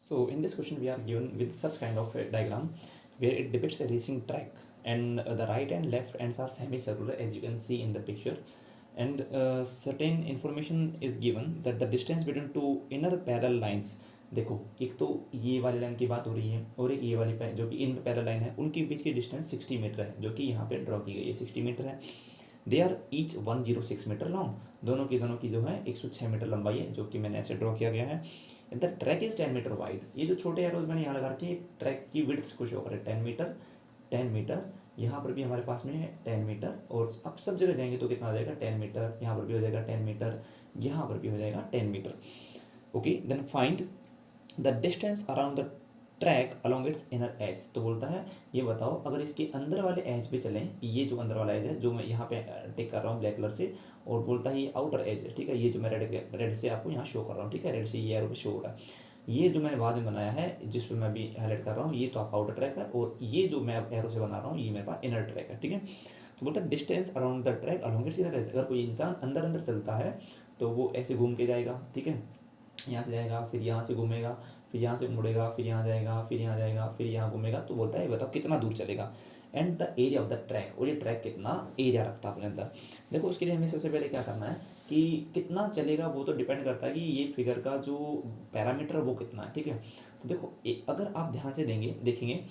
So in this question we are given with such kind of a diagram where it depicts a racing track, and the right and left ends are semicircular as you can see in the picture, and certain information is given that the distance between two inner parallel lines. देखो, एक तो ये वाली line की बात हो रही है और एक ये वाली जो कि इन पैरेलल लाइन है, उनके बीच की डिस्टेंस 60 मीटर है, जो कि यहाँ पे ड्रॉ की गई है 60 मीटर है। They are each 106 metre long, दोनों की जो है 106 मीटर लंबाई है, जो कि मैंने ऐसे ड्रॉ किया गया है। The track is 10 metre wide, ये जो छोटे एरोज मैंने यहाँ लगा रखे हैं ट्रैक की विड्थ को शो करे 10 मीटर, यहाँ पर भी हमारे पास में है 10 मीटर, और अब सब जगह जाएंगे तो कितना आ जाएगा 10 मीटर, यहाँ पर भी हो जाएगा 10 मीटर, यहाँ पर भी हो जाएगा 10 metre. Okay, then find the distance around the track along its inner edge. तो बोलता है ये बताओ अगर इसके अंदर वाले एज पे चलें, ये जो अंदर वाला एज है जो मैं यहाँ पे टिक कर रहा हूँ ब्लैक कलर से, और बोलता है ये आउटर एज है, ठीक है, ये जो मैं रेड से आपको यहाँ शो कर रहा हूँ, ठीक है, रेड से ये एरो पे शो हो रहा है। ये जो मैंने बाद में बनाया है जिस पे मैं अभी हाईलाइट कर रहा हूँ, ये तो आपका आउटर ट्रैक है, और ये जो मैं एरो से बना रहा हूँ ये मेरे पास इनर ट्रैक है, ठीक है। तो बोलता है distance around the track along its inner as, अगर कोई इंसान अंदर अंदर चलता है तो वो ऐसे घूम के जाएगा, ठीक है, यहाँ से जाएगा, फिर यहाँ से घूमेगा, फिर यहाँ से मुड़ेगा, फिर यहाँ जाएगा, फिर यहाँ जाएगा, फिर यहाँ घूमेगा। तो बोलता है बताओ कितना दूर चलेगा, and the area of the track, और ये ट्रैक कितना एरिया रखता है अपने अंदर। देखो उसके लिए हमें सबसे पहले क्या करना है कि कितना चलेगा वो तो डिपेंड करता है कि ये फिगर का जो पैरामीटर वो कितना है, ठीक है। तो देखो अगर आप ध्यान से देखेंगे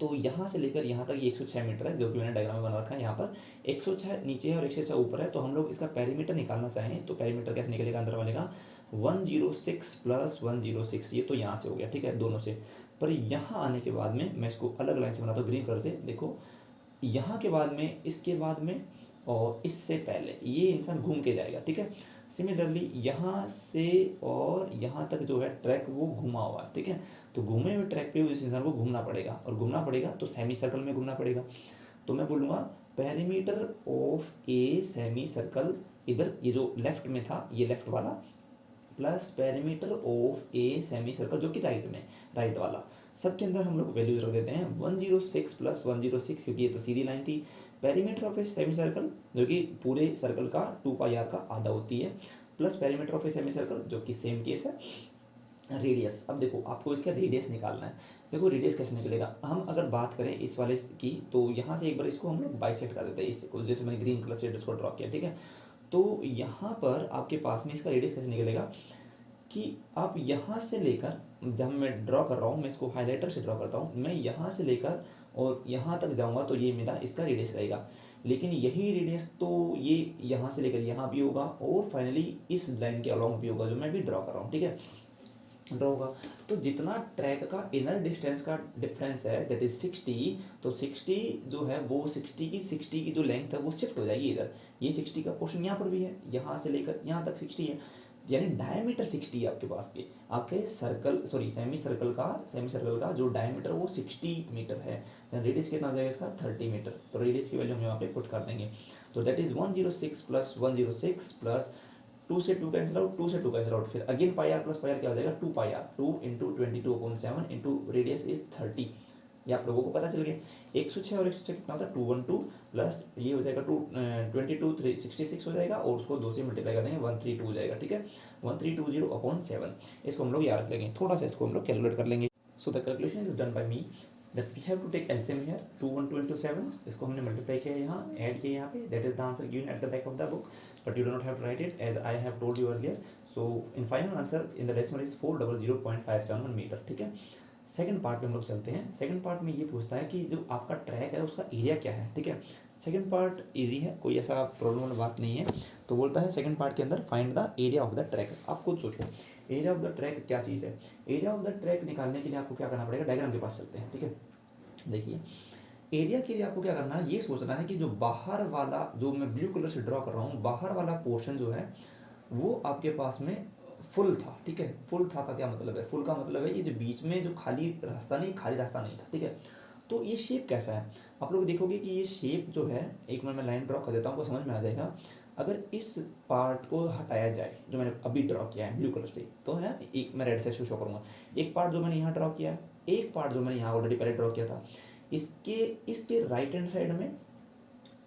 तो यहाँ से लेकर यहाँ तक ये 106 मीटर है, जो कि मैंने डायग्राम में बना रखा है। यहाँ पर 106 नीचे है और 106 ऊपर है, तो हम लोग इसका पेरीमीटर निकालना चाहें तो पेरीमीटर कैसे निकलेगा अंदर वाले का, 106 प्लस 106, ये तो यहाँ से हो गया, ठीक है, दोनों से। पर यहाँ आने के बाद में मैं इसको अलग लाइन से बनाता हूँ ग्रीन कलर से। देखो यहाँ के बाद में, इसके बाद में और इससे पहले ये इंसान घूम के जाएगा, ठीक है। सिमिलरली यहाँ से और यहाँ तक जो है ट्रैक वो घुमा हुआ है, ठीक है। तो घूमे हुए ट्रैक पे उस इंसान को घूमना पड़ेगा, और घूमना पड़ेगा तो सेमी सर्कल में घूमना पड़ेगा। तो मैं बोलूँगा perimeter of a semi circle, इधर ये जो लेफ्ट में था ये लेफ्ट वाला, plus perimeter of a semi circle जो कि राइट में, राइट वाला, सबके अंदर हम लोग वैल्यूज रख देते हैं 106 प्लस 106, क्योंकि ये तो सीधी लाइन थी। Perimeter of a semi circle जो कि पूरे सर्कल का 2 पाई आर का आधा होती है, plus perimeter of a semi circle जो कि सेम केस है, रेडियस। अब देखो आपको इसका रेडियस निकालना है। देखो रेडियस कैसे निकलेगा, हम अगर बात करें इस वाले की तो यहाँ से एक बार इसको हम लोग बाइसेक्ट कर देते हैं इसको, जैसे मैंने ग्रीन कलर से इसको ड्रॉ किया, ठीक है। तो यहाँ पर आपके पास में इसका रेडियस कैसे निकलेगा कि आप यहाँ से लेकर, जब मैं ड्रॉ कर रहा हूँ, मैं इसको हाइलाइटर से ड्रॉ करता हूँ, मैं यहाँ से लेकर और यहाँ तक जाऊँगा तो ये मेरा इसका रेडियस रहेगा। लेकिन यही रेडियस तो ये यहाँ से लेकर यहाँ भी होगा और फाइनली इस लाइन के अलॉन्ग भी होगा जो मैं भी ड्रॉ कर रहा हूँ, ठीक है, ड्रॉ होगा। तो जितना ट्रैक का इनर डिस्टेंस का डिफरेंस है दैट इज 60, तो 60 जो है वो 60 की जो लेंथ है वो शिफ्ट हो जाएगी इधर, ये 60 का पोर्शन यहाँ पर भी है, यहाँ से लेकर यहाँ तक 60 है, यानी डायमीटर 60 है आपके पास के, आपके सर्कल सॉरी सेमी सर्कल का जो डायमीटर वो 60 मीटर है। रेडियस कितना हो जाएगा इसका 30 मीटर, तो रेडियस की वैल्यू हम यहाँ पे पुट कर देंगे। तो दैट इज 106 प्लस 106 प्लस 2 से 2 कैंसिल आउट, 2 से 2 कैंसिल आउट, फिर again pi R plus pi R क्या हो जाएगा 2 pi R, 2 into 22/7 into radius is 30। ये आप लोगों को पता चल गया। 106 और 106 कितना होता है 212, प्लस ये हो जाएगा 22 366 हो जाएगा, और उसको 2 से मल्टीप्लाई कर देंगे 132 हो जाएगा, ठीक है, 1320/7। इसको हम लोग याद रख लेंगे, थोड़ा सा इसको हम लोग कैलकुलेट कर लेंगे। So the calculation is done by me that we have to take LCM here 212 into 7, इसको हमने मल्टीप्लाई किया यहाँ, ऐड किया यहाँ पे, that is the answer given at the back of the book, but you do not have to write it as I have told you earlier. So in final answer in the decimal is 400.571 metre, ठीक है। Second part में हम लोग चलते हैं। Second part में ये पूछता है कि जो आपका ट्रैक है उसका एरिया क्या है, ठीक है। सेकंड पार्ट इजी है, कोई ऐसा प्रॉब्लम वाली बात नहीं है। तो बोलता है सेकंड पार्ट के अंदर find the area of the track. आप खुद सोचो एरिया ऑफ द ट्रैक क्या चीज़ है। एरिया ऑफ द ट्रैक निकालने के लिए आपको क्या करना पड़ेगा, डायग्राम के पास चलते हैं, ठीक है। देखिए एरिया के लिए आपको क्या करना है, ये सोचना है कि जो बाहर वाला, जो मैं ब्लू कलर से ड्रॉ कर रहा हूँ, बाहर वाला पोर्शन जो है वो आपके पास में फुल था, ठीक है। फुल था का क्या मतलब है, फुल का मतलब है ये जो बीच में जो खाली रास्ता नहीं था, ठीक है। तो ये शेप कैसा है, आप लोग देखोगे कि ये शेप जो है, एक मैं लाइन ड्रॉ कर देता हूँ, आपको समझ में आ जाएगा। अगर इस पार्ट को हटाया जाए जो मैंने अभी ड्रॉ किया है ब्लू कलर से, तो है एक मैं रेड से शो करूँगा, एक पार्ट जो मैंने यहाँ ड्रॉ किया है, एक पार्ट जो मैंने यहाँ ऑलरेडी पहले ड्रॉ किया था, इसके राइट हैंड साइड में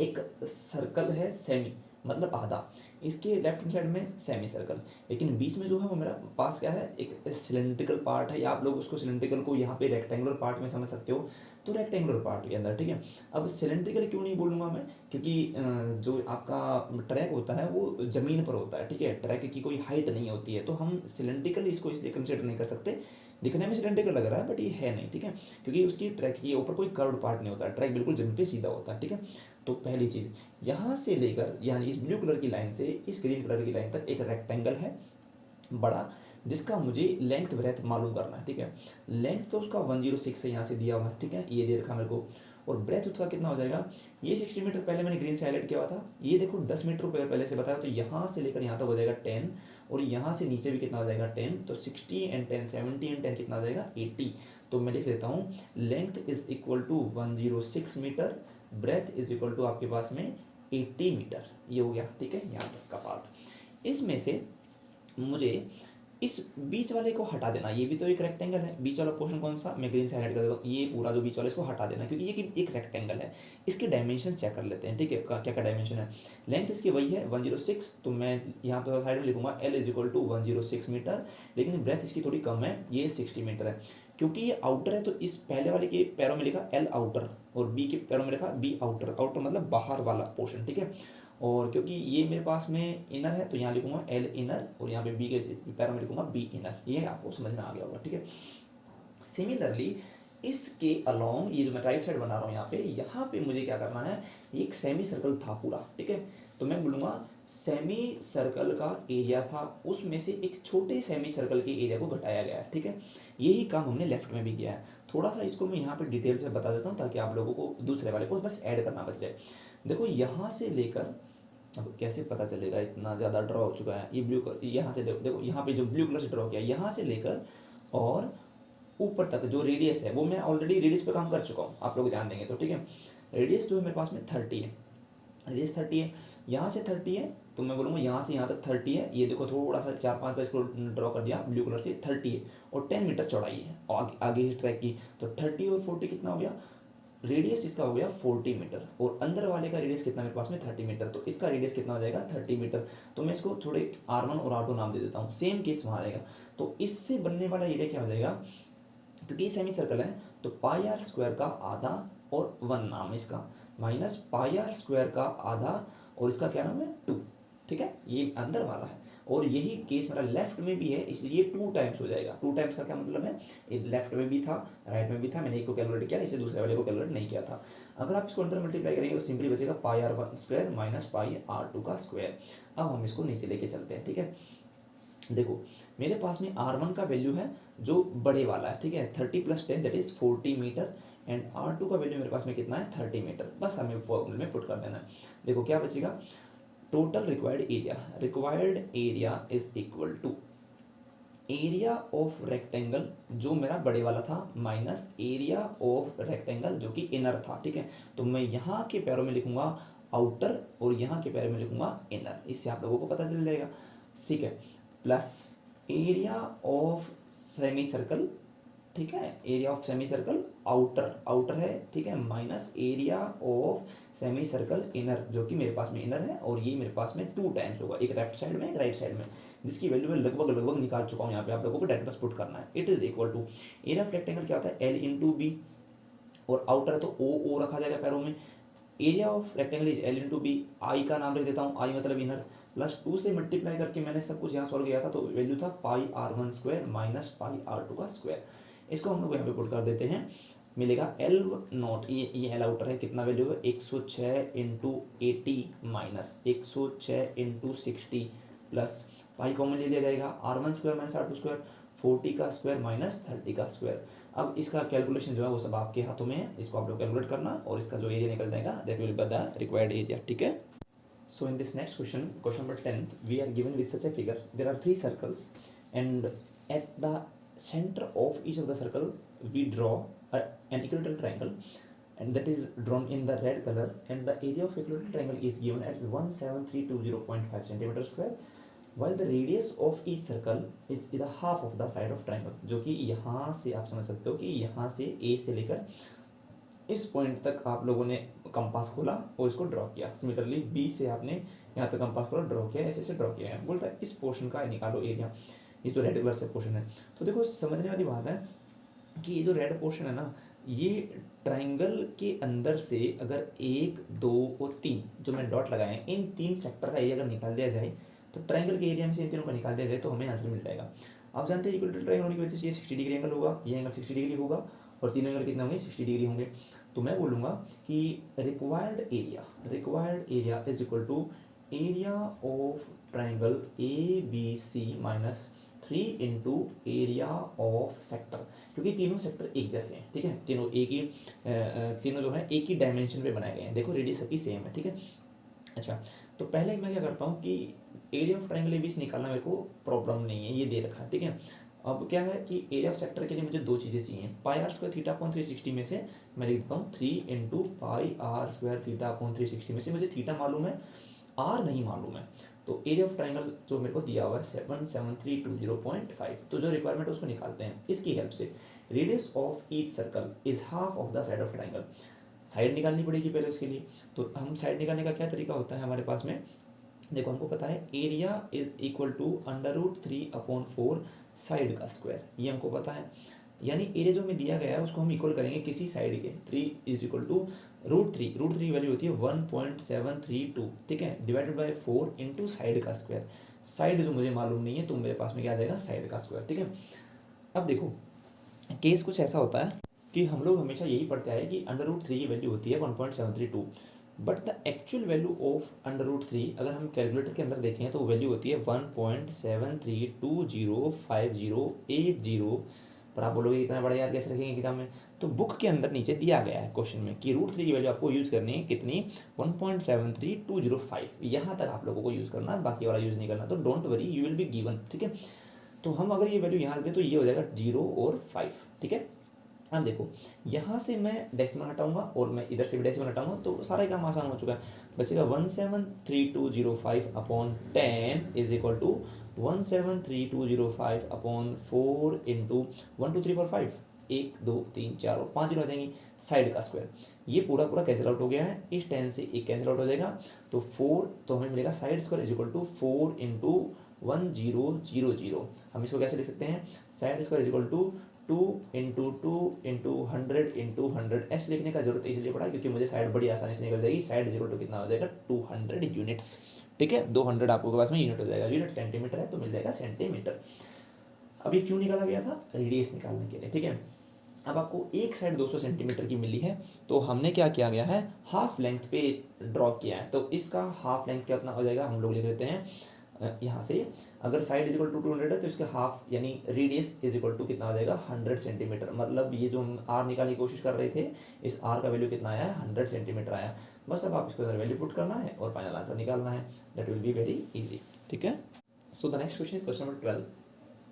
एक सर्कल है सेमी, मतलब आधा, इसके लेफ्ट हैंड साइड में सेमी सर्कल, लेकिन बीच में जो है वो मेरा पास क्या है, एक सिलेंड्रिकल पार्ट है, या आप लोग उसको सिलेंड्रिकल को यहाँ पे रेक्टेंगुलर पार्ट में समझ सकते हो, तो रेक्टेंगुलर पार्ट के अंदर, ठीक है। अब सिलेंड्रिकल क्यों नहीं बोलूँगा मैं, क्योंकि जो आपका ट्रैक होता है वो ज़मीन पर होता है, ठीक है, ट्रैक की कोई हाइट नहीं होती है, तो हम सिलेंड्रिकल इसको इसलिए कंसिडर नहीं कर सकते। दिखने में सिलेंड्रिकल लग रहा है बट ये है नहीं, ठीक है, क्योंकि उसकी ट्रैक के ऊपर कोई कर्व्ड पार्ट नहीं होता, ट्रैक बिल्कुल जमीन पे सीधा होता है, ठीक है। तो पहली चीज़, यहाँ से लेकर यानी इस ब्लू कलर की लाइन से इस ग्रीन कलर की लाइन तक एक रेक्टेंगल है बड़ा, जिसका मुझे लेंथ ब्रेथ मालूम करना है, ठीक है। लेंथ तो उसका 106 है, यहाँ से दिया हुआ है, ठीक है, ये दे रखा मेरे को, और ब्रेथ उसका कितना हो जाएगा, ये 60 मीटर पहले मैंने ग्रीन से हाईलाइट किया हुआ था, ये देखो 10 मीटर पहले से बताया, तो यहाँ से लेकर यहाँ तक हो जाएगा 10, और यहाँ से नीचे भी कितना हो जाएगा 10, तो 60 एंड 10 70 एंड 10 कितना हो जाएगा 80। तो मैं लिख देता हूँ length is equal to 106 metre, breadth is equal to आपके पास में 80 मीटर, ये हो गया, ठीक है, यहाँ तक का पार्ट। इसमें से मुझे इस बीच वाले को हटा देना, ये भी तो एक रेक्टेंगल है, बीच वाला पोर्शन कौन सा, मैं ग्रीन से हाइलाइट कर देता हूँ, ये पूरा जो बीच वाला इसको हटा देना, क्योंकि ये एक रेक्टेंगल है। इसके डायमेंशन चेक कर लेते हैं, ठीक है, क्या क्या डायमेंशन है। लेंथ इसकी वही है 106, तो मैं यहाँ पर साइड में लिखूंगा L is equal to 106 metre, लेकिन ब्रेथ इसकी थोड़ी कम है, ये 60 मीटर है। क्योंकि ये आउटर है तो इस पहले वाले के पैरों में लिखा L आउटर, और बी के पैरों में लिखा B आउटर, आउटर मतलब बाहर वाला पोर्शन, ठीक है। और क्योंकि ये मेरे पास में इनर है तो यहाँ लिखूंगा L इनर, और यहाँ पे बी के पैरों में लिखूंगा B इनर, ये आपको समझ में आ गया होगा, ठीक है। सिमिलरली इसके अलोंग ये जो मैं राइट साइड बना रहा हूँ यहाँ पे मुझे क्या करना है, एक सेमी सर्कल था पूरा, ठीक है, तो मैं बोलूँगा सेमी सर्कल का एरिया था, उसमें से एक छोटे सेमी सर्कल के एरिया को घटाया गया है, ठीक है। यही काम हमने लेफ्ट में भी किया है। थोड़ा सा इसको मैं यहाँ पे डिटेल से बता देता हूँ ताकि आप लोगों को दूसरे वाले को बस ऐड करना बच जाए। देखो यहाँ से लेकर, अब कैसे पता चलेगा, इतना ज़्यादा ड्रॉ हो चुका है, ये ब्लू कलर यहाँ से देखो यहाँ पे जो ब्लू कलर से ड्रॉ किया, यहाँ से लेकर और ऊपर तक जो रेडियस है वो मैं ऑलरेडी रेडियस पे काम कर चुका हूँ, आप लोग ध्यान देंगे तो, ठीक है। रेडियस जो है मेरे पास में 30 है, रेडियस 30 है, यहाँ से 30 है, तो मैं बोलूँगा यहाँ से यहाँ तक 30 है, ये देखो थोड़ा सा 4-5 पे इसको ड्रॉ कर दिया ब्लू कलर से, 30 है, और 10 मीटर चौड़ाई है और आगे इस ट्रैक की, तो 30 और 40 कितना हो गया, रेडियस इसका हो गया 40 मीटर, और अंदर वाले का रेडियस कितना मेरे पास में 30 मीटर, तो इसका रेडियस कितना हो जाएगा 30 मीटर। तो मैं इसको थोड़े R1 और R2 नाम दे देता हूँ, सेम केस वहाँ रहेगा। तो इससे बनने वाला एरिया क्या हो जाएगा, क्योंकि सेमी सर्कल है तो पाई आर स्क्वायर का आधा और 1 नाम इसका, माइनस पाई आर स्क्वायर का आधा और इसका क्या नाम है 2, ठीक है, ये अंदर वाला है। और यही केस मेरा लेफ्ट में भी है, इसलिए 2 टाइम्स हो जाएगा। 2 टाइम्स का क्या मतलब है, ये लेफ्ट में भी था राइट में भी था, मैंने एक को कैलकुलेट किया, इसे दूसरे वाले को कैलकुलेट नहीं किया था। अगर आप इसको अंदर मल्टीप्लाई करेंगे तो सिंपली बचेगा pi R 1 square minus pi R 2 का स्क्वायर। अब हम इसको नीचे लेके चलते हैं, ठीक है। देखो मेरे पास में R1 का वैल्यू है जो बड़े वाला है, ठीक है, 30 + 10 that is 40 metre, and R2 का वैल्यू मेरे पास में कितना है 30 मीटर, बस हमें फॉर्मूले में पुट कर देना है। देखो क्या बचेगा, total required area is equal to area of rectangle जो मेरा बड़े वाला था माइनस एरिया ऑफ रेक्टेंगल जो कि इनर था, ठीक है। तो मैं यहाँ के पैरों में लिखूंगा आउटर और यहाँ के पैरों में लिखूंगा इनर, इससे आप लोगों को पता चल जाएगा, ठीक है, plus area of semi circle, ठीक है, area of semi circle outer है, ठीक है, minus area of semi circle inner जो कि मेरे पास में इनर है, और ये मेरे पास में 2 टाइम्स होगा, एक लेफ्ट साइड में एक राइट साइड में, जिसकी वैल्यू मैं लगभग निकाल चुका हूँ, यहाँ पे आप लोगों को डायरेक्ट बस पुट करना है। It is equal to area of rectangle क्या होता है L इंटू बी, और आउटर है तो ओ रखा जाएगा पैरों में, area of rectangle is L into B, I का नाम रख देता हूँ, आई मतलब इनर, प्लस 2 से मल्टीप्लाई करके मैंने सब कुछ यहाँ सॉल्व किया था, तो वैल्यू था पाई R1 स्क्वायर माइनस पाई R2 का स्क्वायर। इसको हम लोग यहाँ पे पुट कर देते हैं, मिलेगा L नॉट, ये L आउटर है, कितना वैल्यू है 106 into 80 minus 106 into 60 plus pi common ले लिया जाएगा, R1 square minus R2 square, 40 का स्क्वायर माइनस 30 का स्क्वायर। अब इसका कैलकुलेशन जो है वो सब आपके हाथों में है, इसको आप लोग कैलकुलेट करना, और इसका जो एरिया निकल जाएगा that will be the required area, ठीक है। So in this next question, question number 10, we are given with such a figure. There are 3 circles, and at the center of each of the circle, we draw an equilateral triangle, and that is drawn in the red color. And the area of equilateral triangle is given as 17320.5 centimeter square, while the radius of each circle is the half of the side of triangle. जो कि यहाँ से आप समझ सकते हो कि यहाँ से A से लेकर इस पॉइंट तक आप लोगों ने कंपास खोला और इसको ड्रॉ किया। सिमिलरली बी से आपने यहाँ तक कंपास खोला, ड्रॉ किया, ऐसे ऐसे ड्रॉ किया है। बोलता है इस पोर्शन का निकालो एरिया, ये जो रेड कलर से पोर्शन है। तो देखो समझने वाली बात है कि ये जो रेड पोर्शन है ना, ये ट्राइंगल के अंदर से अगर 1, 2 और 3 जो मैंने डॉट लगाए हैं, इन 3 सेक्टर का एरिया अगर निकाल दिया जाए तो ट्राइंगल के एरिया में से इन तीनों का निकाल दिया जाए तो हमें आंसर मिल जाएगा। आप जानते हैं इक्वल ट्राइंगल होने की वजह से ये 60 डिग्री एंगल होगा, ये एंगल 60 डिग्री होगा और तीनों एंगल कितने होंगे, 60 डिग्री होंगे। तो मैं बोलूँगा कि required area is equal to area of triangle A B C minus 3 into area of sector, क्योंकि तीनों सेक्टर एक जैसे हैं, ठीक है, तीनों एक ही तीनों जो है एक ही डायमेंशन पे बनाए गए हैं। देखो रेडियस सबकी सेम है, ठीक है। अच्छा, तो पहले मैं क्या करता हूँ कि एरिया ऑफ ट्राइंगल एबीसी निकालना मेरे को प्रॉब्लम नहीं है, ये दे रखा है, ठीक है। अब क्या है कि एरिया ऑफ सेक्टर के लिए मुझे दो चीज़ें चाहिए। Pi r square theta upon 360 में से मैं लिख देता हूँ 3 into pi r square theta upon 360 में से मुझे थीटा मालूम है, आर नहीं मालूम है। तो एरिया ऑफ ट्राइंगल जो मेरे को दिया हुआ है 77320.5, तो जो रिक्वायरमेंट है उसको निकालते हैं इसकी हेल्प से। Radius of each circle is half of the side of triangle, side निकालनी पड़ेगी पहले उसके लिए। तो हम साइड निकालने का क्या तरीका होता है हमारे पास में, देखो हमको पता है area is equal to √3/4 side का स्क्वायर, ये हमको पता है। यानी एरिया जो हमें दिया गया है उसको हम इक्वल करेंगे किसी साइड के, 3 इज इक्वल टू √3, √3 की वैल्यू होती है 1.732, ठीक है, डिवाइडेड बाय 4 इंटू साइड का स्क्वायर। साइड जो मुझे मालूम नहीं है तो मेरे पास में क्या आ जाएगा, साइड का स्क्वायर, ठीक है। अब देखो केस कुछ ऐसा होता है कि हम लोग हमेशा यही पढ़ते आए कि √3 की वैल्यू होती है 1.732, but the actual value of √3 अगर हम कैलकुलेटर के अंदर देखें तो वैल्यू होती है 1.73205080। पर आप बोलोगे इतना बड़ा यार कैसे रखेंगे एग्जाम में, तो बुक के अंदर नीचे दिया गया है क्वेश्चन में कि √3 की वैल्यू आपको यूज़ करनी है कितनी, 1.73205, यहाँ तक आप लोगों को यूज़ करना है, बाकी वाला यूज़ नहीं करना। तो don't worry, you will be given, ठीक है। तो हम अगर ये वैल्यू यहाँ रख दें तो ये हो जाएगा 0 और 5, ठीक है। अब देखो यहाँ से मैं डेसिमल हटाऊंगा और मैं इधर से भी डेसिमल हटाऊंगा तो सारा काम आसान हो चुका है। बचेगा 1732005/10 इज इक्वल टू 1732005/4 इंटू 1 2 3 4 5, 1 2 3 4 और 5 जीरो आ जाएंगी, साइड का स्क्वायर। ये पूरा पूरा कैंसिल आउट हो गया है, इस 10 से एक कैंसिल आउट हो जाएगा तो 4, तो हमें मिलेगा side square is equal to 4 into 1000। हम इसको कैसे लिख सकते हैं, side square is equal to 2 into 100 ऐसे लिखने का जरूरत इसलिए पड़ा क्योंकि मुझे साइड बड़ी आसानी से निकल जाएगी। साइड इज इक्वल टू कितना हो जाएगा, 200 यूनिट्स, ठीक है। 200 आपके पास में यूनिट हो जाएगा, यूनिट सेंटीमीटर है तो मिल जाएगा सेंटीमीटर। अभी क्यों निकाला गया था, रेडियस निकालने के लिए, ठीक है। अब आपको एक साइड 200 सेंटीमीटर की मिली है तो हमने क्या किया गया है, हाफ लेंथ पे ड्रॉ किया है। तो इसका हाफ लेंथ कितना हो जाएगा, हम लोग लिख लेते हैं यहाँ से, अगर साइड इज इक्वल टू 200 है तो इसका हाफ यानी रेडियस इज इक्वल टू कितना हो जाएगा, 100 सेंटीमीटर। मतलब ये जो हम आर निकालने की कोशिश कर रहे थे, इस आर का वैल्यू कितना आया है, 100 सेंटीमीटर आया। बस अब आप इसको अंदर वैल्यू पुट करना है और फाइनल आंसर निकालना है, that will be very easy, ठीक है। So the next question is question number 12।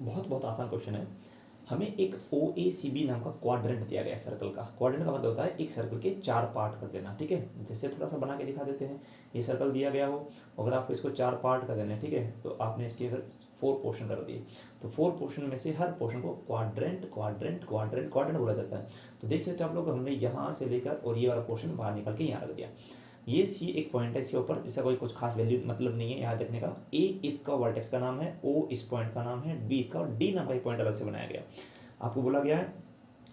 बहुत बहुत आसान क्वेश्चन है। हमें एक OACB नाम का क्वाड्रेंट दिया गया है सर्कल का। क्वाड्रेंट का मतलब होता है एक सर्कल के 4 पार्ट कर देना, ठीक है। जैसे थोड़ा सा बना के दिखा देते हैं, ये सर्कल दिया गया हो, अगर आपको इसको 4 पार्ट कर देना है, ठीक है, तो आपने इसके अगर 4 पोर्शन कर दिए तो 4 पोर्शन में से हर पोर्शन को क्वाड्रेंट क्वाड्रेंट क्वाड्रेंट क्वाड्रेंट बोला जाता है। तो देख सकते हो आप लोग, हमने यहाँ से लेकर और ये वाला पोर्शन बाहर निकाल के यहाँ रख दिया। ये सी एक पॉइंट है इसके ऊपर, जिसका कोई कुछ खास वैल्यू मतलब नहीं है याद रखने का। ए इसका वर्टेक्स का नाम है, ओ इस पॉइंट का नाम है, बी इसका, और डी नाम का एक पॉइंट अलग से बनाया गया। आपको बोला गया है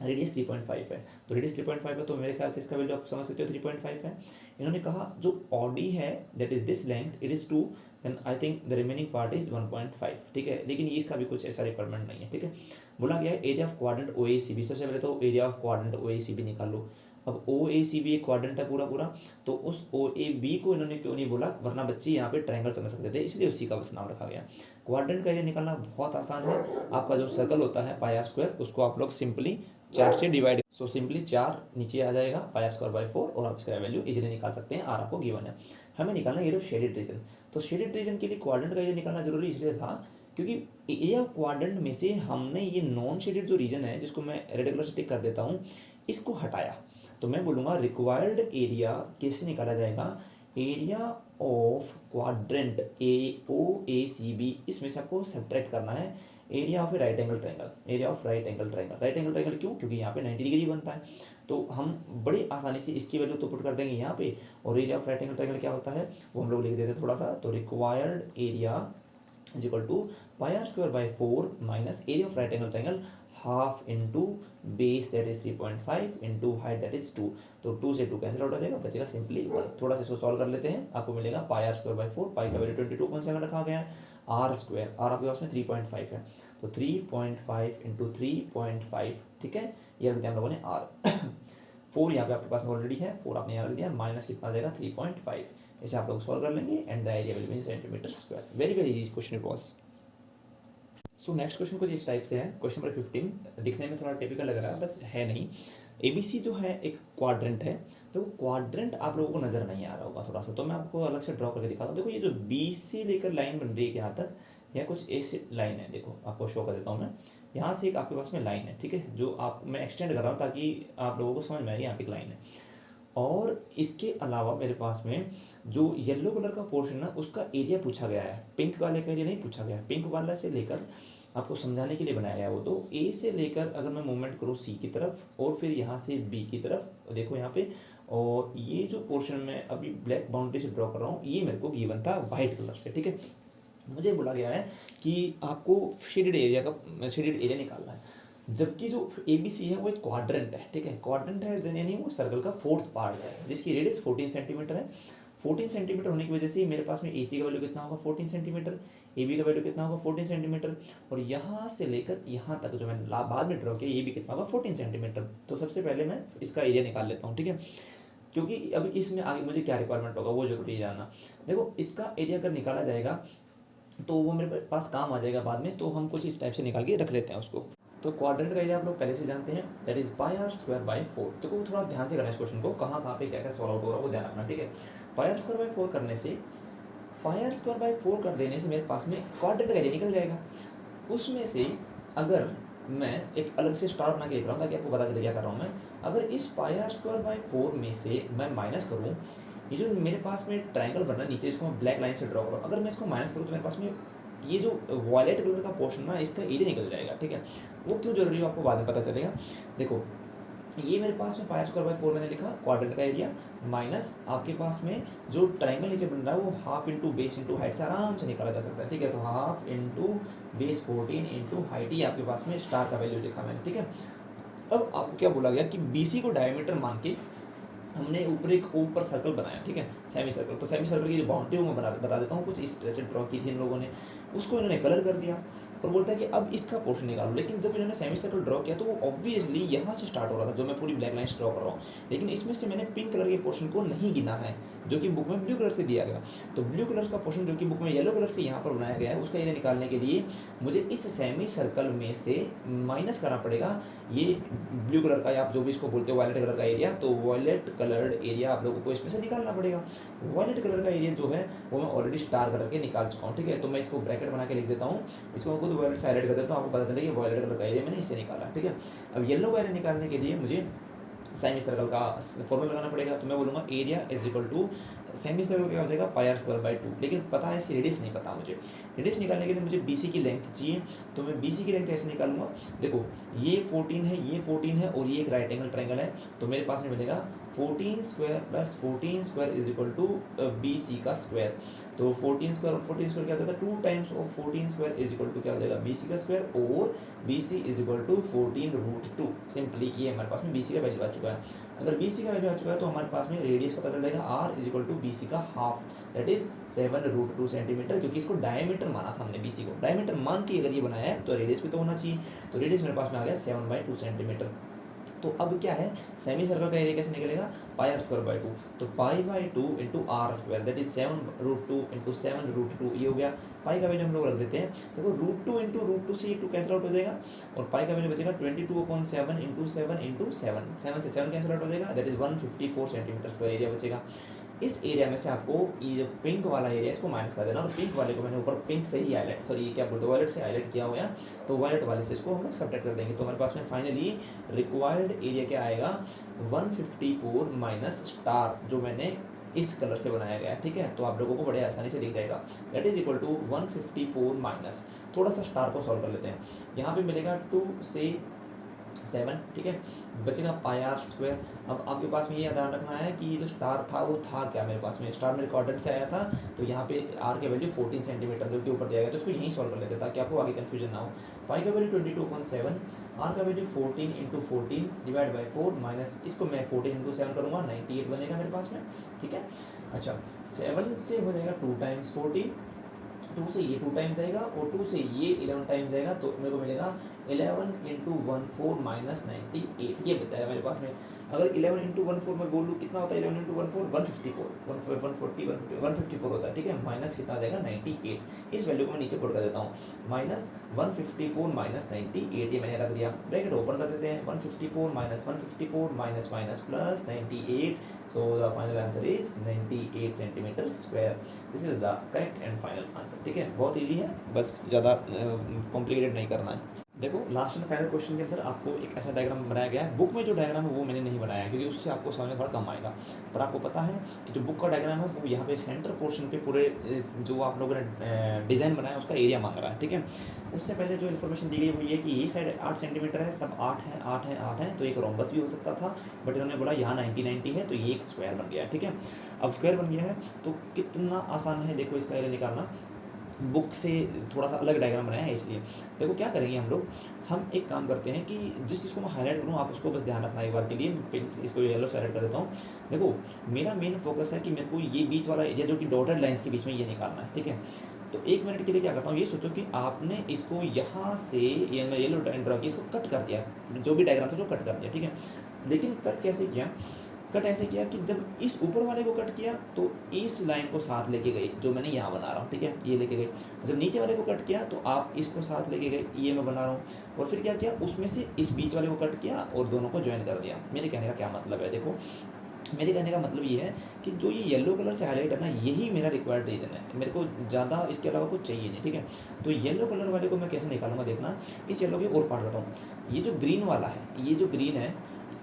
रेडियस 3.5 है, तो रेडियस 3.5 है तो मेरे ख्याल से इसका वैल्यू आप समझ सकते हो 3.5 है। इन्होंने कहा जो ऑडी है that is this length, it is 2, then I think the remaining part is 1.5, ठीक है। लेकिन ये इसका भी कुछ ऐसा रिक्वायरमेंट नहीं है, ठीक है। बोला गया है एरिया ऑफ क्वाड्रेंट OACB, सबसे पहले तो एरिया ऑफ क्वाड्रेंट OACB निकाल लो। अब OACB एक क्वाड्रेंट है पूरा पूरा, तो उस OAB को इन्होंने क्यों नहीं बोला, वरना बच्चे यहाँ पे ट्रायंगल समझ सकते थे, इसलिए उसी का बस नाम रखा गया। क्वाड्रेंट का एरिया निकालना बहुत आसान है। आपका जो सर्कल होता है पाई आर स्क्वायर, उसको आप लोग सिंपली 4 से डिवाइड, सो सिंपली 4 नीचे आ जाएगा, पाई आर स्क्वायर बाई 4, और आप इसका वैल्यू इजीली निकाल सकते हैं। आर आपको गिवन है, हमें निकालना एरिया ऑफ शेडेड रीजन। तो शेडेड रीजन के लिए क्वाड्रेंट का एरिया निकालना जरूरी इसलिए था क्योंकि एरिया ऑफ क्वाड्रेंट में से हमने ये नॉन शेडेड जो रीजन है, जिसको मैं रेड कलर से टिक कर देता हूँ, इसको हटाया। तो मैं बोलूँगा रिक्वायर्ड एरिया कैसे निकाला जाएगा, एरिया ऑफ क्वाड्रेंट OACB, इसमें से आपको सब्ट्रैक्ट करना है area of A right angle triangle, area of right angle triangle, right angle triangle क्यों, क्योंकि यहाँ पे 90 डिग्री बनता है, तो हम बड़ी आसानी से इसकी वैल्यू तो पुट कर देंगे यहाँ पे। और area of right angle triangle क्या होता है वो हम लोग लिख देते हैं थोड़ा सा, तो required area is equal to pi r square by 4 minus area of right angle triangle half into base that is 3.5 into height that is 2, तो 2 से 2 कैंसिल आउट हो जाएगा, बचेगा सिंपली 1। थोड़ा सा इसको सॉल्व कर लेते हैं, आपको मिलेगा पाई आर स्क्वायर बाई 4, पाई का वैल्यू 22.7 रखा गया है, आर स्क्वायर, आर आपके पास में 3.5 है, तो 3.5 इंटू 3.5, ठीक है, ये रख दिया हम लोगों ने आर 4 यहाँ पे आपके पास में ऑलरेडी है, 4 आपने यहाँ रख दिया, माइनस कितना आ जाएगा 3.5, इसे आप लोग सॉल्व कर लेंगे and the area will be in centimetre square. Very very easy question it was. So next question कुछ इस टाइप से है, क्वेश्चन नंबर 15, दिखने में थोड़ा टिपिकल लग रहा है, बस है नहीं। एबीसी जो है एक क्वाड्रेंट है, तो क्वाड्रेंट आप लोगों को नजर नहीं आ रहा होगा थोड़ा सा, तो मैं आपको अलग से ड्रॉ करके दिखाता हूँ। देखो ये जो बी से लेकर लाइन बन रही है यहाँ तक, या कुछ ऐसे लाइन है, देखो आपको शो कर देता हूँ मैं, यहाँ से एक आपके पास में लाइन है, ठीक है, जो आप मैं एक्सटेंड कर रहा हूँ ताकि आप लोगों को समझ में आए यहाँ पे एक लाइन है। और इसके अलावा मेरे पास में जो येलो कलर का पोर्शन है उसका एरिया पूछा गया है, पिंक वाले का एरिया नहीं पूछा गया है, पिंक वाला से लेकर आपको समझाने के लिए बनाया गया है वो, तो ए से लेकर अगर मैं मूवमेंट करूँ सी की तरफ और फिर यहाँ से बी की तरफ, देखो यहाँ पे, और ये जो पोर्शन मैं अभी ब्लैक बाउंड्री से ड्रॉ कर रहा हूँ ये मेरे को गिवन था वाइट कलर से, ठीक है। मुझे बोला गया है कि आपको शेडेड एरिया का शेडेड एरिया निकालना है, जबकि जो ए बी सी है वो एक क्वाड्रेंट है, ठीक है, क्वाड्रेंट है यानी वो सर्कल का 4th पार्ट है जिसकी रेडियस 14 सेंटीमीटर है। 14 सेंटीमीटर होने की वजह से मेरे पास में ए सी का वैल्यू कितना होगा 14 सेंटीमीटर, ए बी का वैल्यू कितना होगा 14 सेंटीमीटर, और यहाँ से लेकर यहाँ तक जो मैंने बाद में ड्रॉ किया ये भी कितना होगा 14 सेंटीमीटर। तो सबसे पहले मैं इसका एरिया निकाल लेता हूँ, ठीक है, क्योंकि अभी इसमें आगे मुझे क्या रिक्वायरमेंट होगा वो जरूरी है जानना। देखो इसका एरिया अगर निकाला जाएगा तो वो मेरे पास काम आ जाएगा बाद में, तो हम कुछ इस टाइप से निकाल के रख लेते हैं उसको। तो क्वाड्रेंट का एरिया आप लोग पहले से जानते हैं, that is pi r square by 4। तो थोड़ा ध्यान से करना इस क्वेश्चन को, कहाँ कहाँ पे क्या क्या सॉल्व आउट हो रहा है वो ध्यान रखना, ठीक है। पाई आर स्क्वायर बाई 4 करने से, पाई आर स्क्वायर बाई 4 कर देने से मेरे पास में क्वाड्रेंट का एरिया निकल जाएगा। उसमें से अगर मैं एक अलग से स्टार बना के लिख रहा हूँ ताकि आपको पता चले क्या कर रहा हूँ मैं, अगर इस पाई आर स्क्वायर बाई 4 में से मैं माइनस करूँ, ये जो मेरे पास में ट्राइंगल बन रहा है नीचे, इसको मैं ब्लैक लाइन से ड्रॉ करूँ, अगर मैं इसको माइनस करूँ तो मेरे पास में ये जो वॉयलेट कलर का पोर्शन ना इसका एरिया निकल जाएगा, ठीक है। वो क्यों जरूरी है आपको बाद में पता चलेगा। देखो ये मेरे पास में पाई स्क्वायर बाई 4 मैंने लिखा क्वाड्रेंट का एरिया, माइनस आपके पास में जो ट्राइंगल नीचे बन रहा है वो half into base into height से आराम से निकाला जा सकता है, ठीक है। तो half into base 14 into height, ही आपके पास में स्टार का वैल्यू लिखा मैंने, ठीक है। अब आपको क्या बोला गया कि बीसी को डायमीटर मान के हमने ऊपर सर्कल बनाया, ठीक है, सेमी सर्कल। तो सेमी सर्कल की जो बाउंड्री मैं बता देता हूँ, कुछ इस तरह से ड्रॉ की थी इन लोगों ने, उसको इन्होंने कलर कर दिया और बोलता है कि अब इसका पोर्शन निकालो। लेकिन जब इन्होंने सेमी सर्कल ड्रॉ किया तो वो ऑब्वियसली यहाँ से स्टार्ट हो रहा था, जो मैं पूरी ब्लैक लाइन ड्रॉ कर रहा हूँ, लेकिन इसमें से मैंने पिंक कलर के पोर्शन को नहीं गिना है जो कि बुक में ब्लू कलर से दिया गया। तो ब्लू कलर का पोर्शन जो कि बुक में येलो कलर से यहाँ पर बनाया गया है, उसका एरिया निकालने के लिए मुझे इस सेमी सर्कल में से माइनस करना पड़ेगा ये ब्लू कलर का, या आप जो भी इसको बोलते हो वायलेट कलर का एरिया, तो वायलेट कलर्ड एरिया आप लोगों को इसमें से निकालना पड़ेगा। वायलेट कलर का एरिया जो है वो मैं ऑलरेडी स्टार करके निकाल चुका हूँ, ठीक है। तो मैं इसको ब्रैकेट बना के लिख देता हूँ, इसको मैं खुद वायलेट से हाईलाइट कर देता हूँ, आपको पता चलेगा वायलेट कलर का एरिया मैंने इससे निकाला, ठीक है। अब येलो का एरिया निकालने के लिए मुझे सेमी सर्कल का फॉर्मूला लगाना पड़ेगा, तो मैं बोलूँगा area is equal to semi circle क्या हो जाएगा पाई आर स्क्वायर बाई 2, लेकिन पता है इसकी रेडियस नहीं पता मुझे। रेडियस निकालने के लिए मुझे बीसी की लेंथ चाहिए, तो मैं बीसी की लेंथ कैसे निकालूंगा। देखो ये 14 है, ये 14 है और ये एक राइट एंगल ट्रायंगल है, तो मेरे पास में मिलेगा 14 square plus 14 square is equal to BC का स्क्वायर। तो 14 स्क्वायर और 14 स्क्वायर क्या हो जाता है 2 times of 14 square is equal to क्या हो जाएगा बीसी का स्क्वायर, और BC is equal to 14√2। Simply ये हमारे पास में बीसी का वैल्यू आ चुका है। अगर बीसी का वैल्यू आ चुका है तो हमारे पास में रेडियस पता चल जाएगा r is equal to BC का हाफ, दैट इज 7√2 सेंटीमीटर, क्योंकि इसको डायमीटर माना था हमने, बीसी को डायमीटर मान के अगर ये बनाया है तो रेडियस भी तो होना चाहिए। तो रेडियस मेरे पास में आ गया 7/2 सेंटीमीटर। तो अब क्या है सेमी सर्कल का एरिया कैसे निकलेगा पाई आर स्क्वायर बाई 2, तो pi by 2 into r square, that is 7√2 into 7√2, ये हो गया। पाई का वैल्यू हम लोग रख देते हैं, देखो √2 इंटू √2 से ये 2 कैंसिल आउट हो जाएगा, और पाई का वैल्यू बचेगा 22/7 इंटू 7 इंटू 7, 7 से 7 कैंसिल आउट हो जाएगा, that is 154 centimetre square area बचेगा। इस एरिया में से आपको ये जो पिंक वाला एरिया इसको माइनस कर देना, और पिंक वाले को मैंने ऊपर पिंक से ही हाईलाइट, सॉरी ये क्या बोलते हैं वायलेट से हाईलाइट किया हुआ है, तो वायलेट वाले से इसको हम लोग सब्ट्रैक्ट कर देंगे। तो हमारे पास में फाइनली रिक्वायर्ड एरिया क्या आएगा 154 माइनस स्टार, जो मैंने इस कलर से बनाया गया है, ठीक है। तो आप लोगों को बड़े आसानी से दिख जाएगा, that is equal to 154 minus थोड़ा सा स्टार को सॉल्व कर लेते हैं। यहाँ पे मिलेगा 2 से 7, ठीक है, बचेगा पाई आर स्क्वायर। अब आपके पास में ये ध्यान रखना है कि जो स्टार था वो था क्या, मेरे पास में स्टार मेरे क्वाड्रेंट से आया था, तो यहाँ पे आर की वैल्यू 14 सेंटीमीटर जो कि ऊपर दिया गया, तो इसको यहीं सॉल्व कर लेते हैं ताकि आपको आगे कन्फ्यूजन ना हो। पाई का वैल्यू 22.7, आर का value 14 into 14 divide by 4 minus, इसको मैं 14 इंटू 7 करूँगा, 98 बनेगा मेरे पास में, ठीक है। अच्छा, 7 से हो जाएगा 2 टाइम्स 14, 2 से ये 2 टाइम्स जाएगा और 2 से ये 11 टाइम्स जाएगा, तो मेरे को मिलेगा 11 इंटू 14 माइनस 98, ये बचाएगा मेरे पास में। अगर 11 इंटू 14 मैं बोलूँ कितना होता है, 11 इंटू 14 154, 154 होता है, ठीक है, माइनस कितना आ जाएगा 98, इस वैल्यू को मैं नीचे पुट कर देता हूँ, माइनस 154 माइनस 98, ये मैंने रख दिया, ब्रैकेट ओपन कर देते हैं, 154 minus 154 minus minus plus 98, so the final answer is 98 centimetre square. This is the correct and final answer, ठीक है, बहुत इजी है, बस ज़्यादा कॉम्प्लिकेटेड नहीं करना है। देखो लास्ट एंड फाइनल क्वेश्चन के अंदर आपको एक ऐसा डायग्राम बनाया गया है, बुक में जो डायग्राम है वो मैंने नहीं बनाया है क्योंकि उससे आपको समझ में थोड़ा कम आएगा, पर आपको पता है कि जो बुक का डायग्राम है वो यहाँ पे सेंटर पोर्शन पे पूरे जो आप लोगों ने डिज़ाइन बनाया है उसका एरिया मांग रहा है, ठीक है। उससे पहले जो इन्फॉर्मेशन दी गई वो ये कि ये साइड 8 सेंटीमीटर है, सब 8 है 8 है 8 है, तो एक रोम्बस भी हो सकता था, बट इन्होंने बोला यहाँ 90-90 है, तो ये एक स्क्वायर बन गया है, ठीक है। अब स्क्वायर बन गया है तो कितना आसान है देखो इसका एरिया निकालना, बुक से थोड़ा सा अलग डायग्राम बनाया है इसलिए। देखो क्या करेंगे हम लोग, हम एक काम करते हैं कि जिस चीज़ को मैं हाईलाइट करूँ आप उसको बस ध्यान रखना एक बार के लिए, इसको येलो से हाईलाइट कर देता हूँ। देखो मेरा मेन फोकस है कि मेरे को ये बीच वाला एरिया जो कि डॉटेड लाइन्स के बीच में ये निकालना है, ठीक है। तो 1 मिनट के लिए क्या करता हूँ, ये सोचो कि आपने इसको यहाँ से ये मैं येलो ड्रा किया, इसको कट कर दिया, जो भी डायग्राम था जो कट कर दिया, ठीक है। लेकिन कट कैसे किया, कट ऐसे किया कि जब इस ऊपर वाले को कट किया तो इस लाइन को साथ लेके गई जो मैंने यहाँ बना रहा हूँ, ठीक है, ये लेके गई। जब नीचे वाले को कट किया तो आप इसको साथ लेके गए, ये मैं बना रहा हूँ, और फिर क्या किया, उसमें से इस बीच वाले को कट किया और दोनों को ज्वाइन कर दिया। मेरे कहने का क्या मतलब है, देखो मेरे कहने का मतलब ये है कि जो ये येलो कलर से हाईलाइट है ना, यही मेरा रिक्वायर्ड रीजन है, मेरे को ज़्यादा इसके अलावा कुछ चाहिए नहीं, ठीक है। तो येलो कलर वाले को मैं कैसे निकालूंगा, देखना इस येलो के और पार्ट बताऊँ, ये जो ग्रीन वाला है, ये जो ग्रीन है,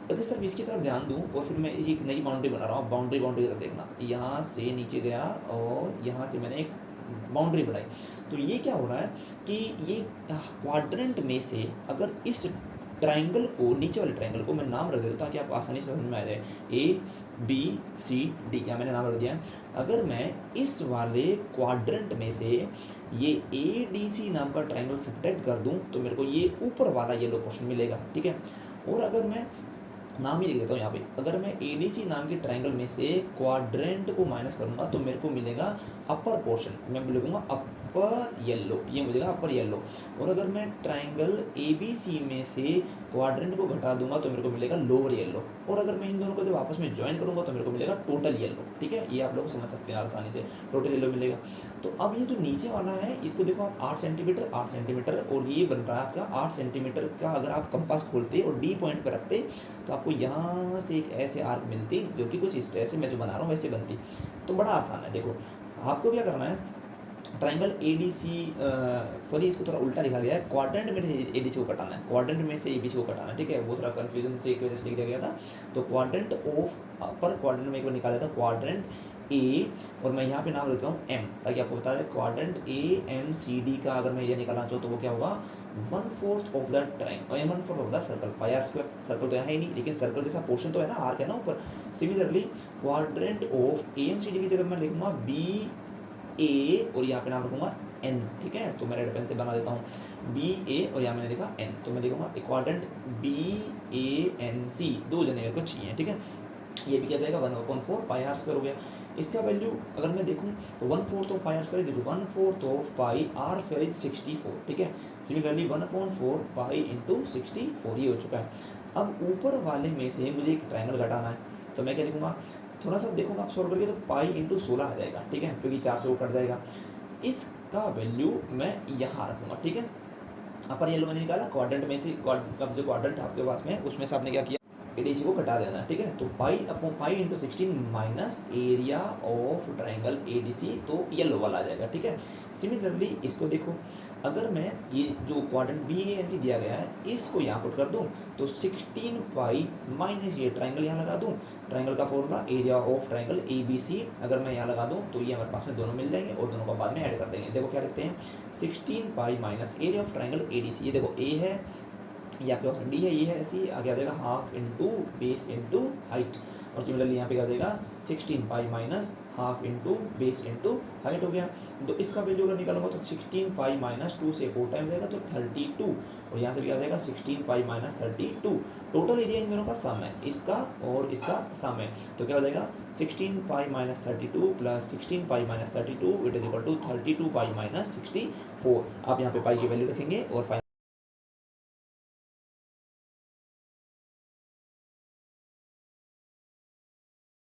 अगर सिर्फ इसकी तरफ ध्यान दूँ और फिर मैं एक नई बाउंड्री बना रहा हूँ, बाउंड्री की तरफ देखना, यहाँ से नीचे गया और यहाँ से मैंने एक बाउंड्री बनाई, तो ये क्या हो रहा है कि ये क्वाड्रेंट में से अगर इस ट्राइंगल को, नीचे वाले ट्राइंगल को मैं नाम रख देता हूँ ताकि आप आसानी से समझ में आ जाए, ABCD, या मैंने नाम रख दिया। अगर मैं इस वाले क्वाड्रेंट में से ये ADC नाम का ट्राइंगल सब्ट्रैक्ट कर दूँ तो मेरे को ये ऊपर वाला येलो पोर्शन मिलेगा, ठीक है। और अगर मैं नाम ही लिख देता हूँ यहाँ पे, अगर मैं ADC नाम के ट्राइंगल में से क्वाड्रेंट को माइनस करूँगा तो मेरे को मिलेगा अपर पोर्शन, मैं लिखूँगा अपर येलो, ये मिलेगा अपर येलो। और अगर मैं ट्राइंगल ABC में से क्वाड्रेंट को घटा दूंगा तो मेरे को मिलेगा लोअर येलो। और अगर मैं इन दोनों को जब आपस में ज्वाइन करूँगा तो मेरे को मिलेगा टोटल येलो, ठीक है, ये आप लोग समझ सकते हैं आसानी से, टोटल येलो मिलेगा। तो अब ये जो नीचे वाला है इसको देखो आप 8 सेंटीमीटर 8 सेंटीमीटर, और ये बन रहा है आपका 8 सेंटीमीटर का, अगर आप कंपास खोलते और D पॉइंट पर रखते तो आपको यहाँ से एक ऐसे आर्क मिलती जो कि कुछ इस तरह से मैं जो बना रहा हूँ वैसे बनती। तो बड़ा आसान है, देखो आपको क्या करना है, ट्राइंगल ADC, सॉरी इसको थोड़ा उल्टा लिखा गया है, क्वाड्रेंट में से ADC को कटाना है, क्वाड्रेंट में से ABC को कटाना है, ठीक है, वो थोड़ा कन्फ्यूजन से एक वजह से लिख दिया गया था। तो क्वाड्रेंट ऑफ अपर क्वाड्रेंट में एक बार निकाला था क्वाड्रेंट A, और मैं यहाँ पे नाम देता हूँ M ताकि आपको बता दें, क्वाड्रेंट AMCD का अगर मैं एरिया निकालना चाहूँ तो वो क्या होगा, 1/4 of the triangle, 1/4 of the circle, pi r square, circle तो यहाँ ही नहीं लेकिन सर्कल जैसा पोर्शन तो है ना, आर्क है ना ऊपर। सिमिलरली क्वाड्रेंट ऑफ AMCD की जगह मैं लिखूंगा BA और यहाँ पे नाम रखूंगा N, ठीक है, तो मैं रेड पेन से बना देता हूँ BA और यहाँ मैंने लिखा N, तो मैं लिखूंगा क्वाड्रेंट BANC, 2 जने मेरे को चाहिए, ठीक है। ये भी क्या जाएगा 1/4 पाई आर स्क्वायर हो गया। इसका वैल्यू अगर मैं देखूँ तो 1/4 of pi r square is 1/4 of pi r square is 64, ठीक है। सिमिलरली 1/4 पाई इंटू 64 ये हो चुका है। अब ऊपर वाले में से मुझे एक ट्राइंगल घटाना है, तो मैं क्या लिखूँगा, थोड़ा सा देखूँगा आप सॉल्व करके, तो पाई इंटू 16 आ जाएगा, ठीक है, क्योंकि 4 से वो कट जाएगा। इसका वैल्यू मैं यहाँ रखूँगा, ठीक है। अपर येलो मैंने निकाला क्वाड्रेंट में से, अब जो क्वाड्रेंट आपके पास में उसमें से आपने क्या किया, एडीसी को घटा देना है, ठीक है। तो pi upon pi into 16 minus area of triangle ADC, तो येलो वाला आ जाएगा, ठीक है। सिमिलरली इसको देखो, अगर मैं ये जो quadrant B A N C दिया गया है इसको यहाँ पुट कर दूँ तो 16 पाई माइनस ये ट्राइंगल यहाँ लगा दूँ, ट्राइंगल का formula area of triangle A B C अगर मैं यहाँ लगा दूँ तो ये हमारे पास में दोनों मिल जाएंगे और दोनों को बाद में ऐड कर देंगे। देखो क्या लिखते हैं, 16 pi minus area of triangle A D C, ये देखो ए है, ये आपके पास डी है, ये है सी, आगे आ जाएगा half into base into height, और सिमिलरली यहाँ पे क्या देगा 16 pi minus half into base into height हो गया। तो इसका वैल्यू अगर निकालूंगा तो 16 पाई माइनस 2 से 4 टाइम जाएगा तो 32, और यहाँ से भी आ जाएगा 16 pi minus 32। Total area in दोनों का सम है, इसका और इसका सम है, तो क्या हो जाएगा 16 पाई माइनस 32 प्लस 16 pi minus 32 it is equal to 32 pi minus 64। आप यहाँ पे पाई की वैल्यू रखेंगे और